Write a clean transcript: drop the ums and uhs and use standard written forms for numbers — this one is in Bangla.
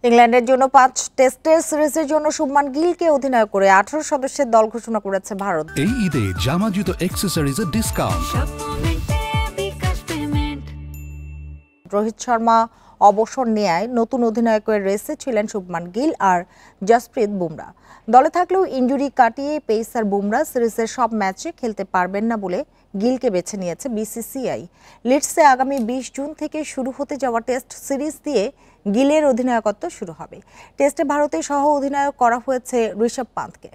ইংল্যান্ডের জন্য 5 টেস্টের সিরিজের জন্য শুভমান গিলকে অধিনায়ক করে 18 সদস্যের দল ঘোষণা করেছে ভারত। এই ঈদে জামা জুতো অ্যাকসেসরিজের ডিসকাউন্ট। রোহিত শর্মা অবসর নেয়ায় নতুন অধিনায়কের রেসে ছিলেন শুভমান গিল আর জসপ্রীত বুমরা। দলে থাকলেও ইনজুরি কাটিয়ে পেসার বুমরা সিরিজের সব ম্যাচে খেলতে পারবেন না বলে গিলকে বেছে নিয়েছে বিসিসিআই। লিডসে আগামী 20 জুন থেকে শুরু হতে যাওয়া টেস্ট সিরিজ দিয়ে গিলের অধিনায়কত্ব শুরু হবে। টেস্টে ভারতের সহ অধিনায়ক করা হয়েছে ঋষভ পান্থকে।